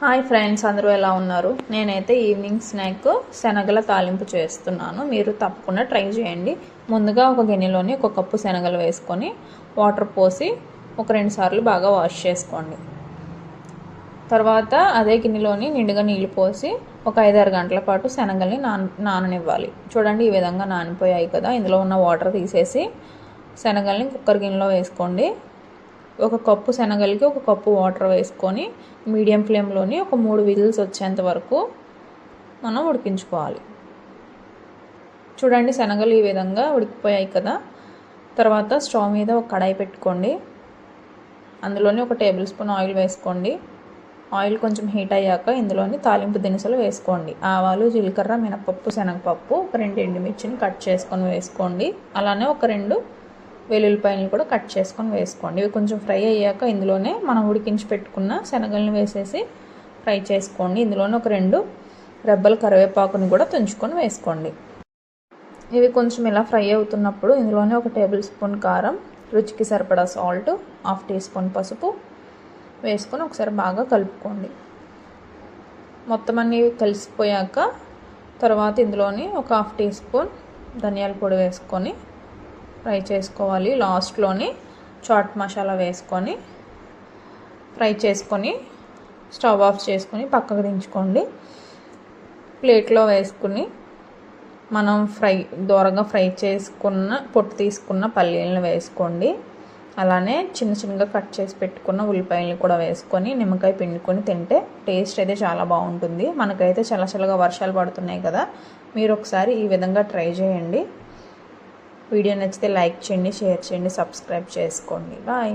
Hi friends, అందరూ ఎలా ఉన్నారు? నేనైతే ఈవినింగ్ స్నాక్ శనగల తాలింపు చేస్తున్నాను. మీరు తప్పకుండా ట్రై చేయండి. ముందుగా ఒక గిన్నెలోని ఒక కప్పు శనగలు వేసుకొని వాటర్ పోసి ఒక 2 సార్లు బాగా వాష్ చేసుకోండి. తర్వాత అదే గిన్నెలోని నిండుగా నీళ్లు పోసి ఒక 5-6 గంటల పాటు శనగల్ని నాననివ్వాలి. చూడండి, ఈ విధంగా నానిపోయాయి కదా. ఇందులో ఉన్న వాటర్ తీసేసి శనగల్ని కుక్కర్ గిన్నెలో వేసుకోండి. ఒక కప్పు శనగలకి ఒక కప్పు వాటర్ వేసుకొని మీడియం ఫ్లేమ్లోని ఒక 3 విజిల్స్ వచ్చేంత వరకు మనం ఉడికించుకోవాలి. చూడండి, శనగలు ఈ విధంగా ఉడికిపోయాయి కదా. తర్వాత స్టవ్ మీద ఒక కడాయి పెట్టుకోండి. అందులోని ఒక టేబుల్ స్పూన్ ఆయిల్ వేసుకోండి. ఆయిల్ కొంచెం హీట్ అయ్యాక ఇందులోని తాలింపు దినుసులు వేసుకోండి. ఆవాలు, జీలకర్ర, మినపప్పు, శనగపప్పు, ఒక 2 ఎండుమిర్చిని కట్ చేసుకొని వేసుకోండి. అలానే ఒక 2 వెల్లుల్లిపాయలు కూడా కట్ చేసుకొని వేసుకోండి. ఇవి కొంచెం ఫ్రై అయ్యాక ఇందులోనే మనం ఉడికించి పెట్టుకున్న శనగల్ని వేసేసి ఫ్రై చేసుకోండి. ఇందులోనే ఒక 2 రెబ్బల కరివేపాకుని కూడా తుంచుకొని వేసుకోండి. ఇవి కొంచెం ఇలా ఫ్రై అవుతున్నప్పుడు ఇందులోనే ఒక టేబుల్ స్పూన్ కారం, రుచికి సరిపడా సాల్ట్, 1/2 టీ స్పూన్ పసుపు వేసుకొని ఒకసారి బాగా కలుపుకోండి. మొత్తం అన్నీ కలిసిపోయాక తర్వాత ఇందులోని ఒక 1/2 టీ స్పూన్ ధనియాల పొడి వేసుకొని ఫ్రై చేసుకోవాలి. లాస్ట్లోని చాట్ మసాలా వేసుకొని ఫ్రై చేసుకొని స్టవ్ ఆఫ్ చేసుకొని పక్కకు దించుకోండి. ప్లేట్లో వేసుకుని మనం దూరంగా ఫ్రై చేసుకున్న పొట్టు తీసుకున్న పల్లీలను వేసుకోండి. అలానే చిన్నగా కట్ చేసి పెట్టుకున్న ఉల్లిపాయలను కూడా వేసుకొని నిమ్మకాయ పిండుకొని తింటే టేస్ట్ అయితే చాలా బాగుంటుంది. మనకైతే చల్లగా వర్షాలు పడుతున్నాయి కదా, మీరు ఒకసారి ఈ విధంగా ట్రై చేయండి. వీడియో నచ్చితే లైక్ చేయండి, షేర్ చేయండి, సబ్స్క్రైబ్ చేసుకోండి. బాయ్.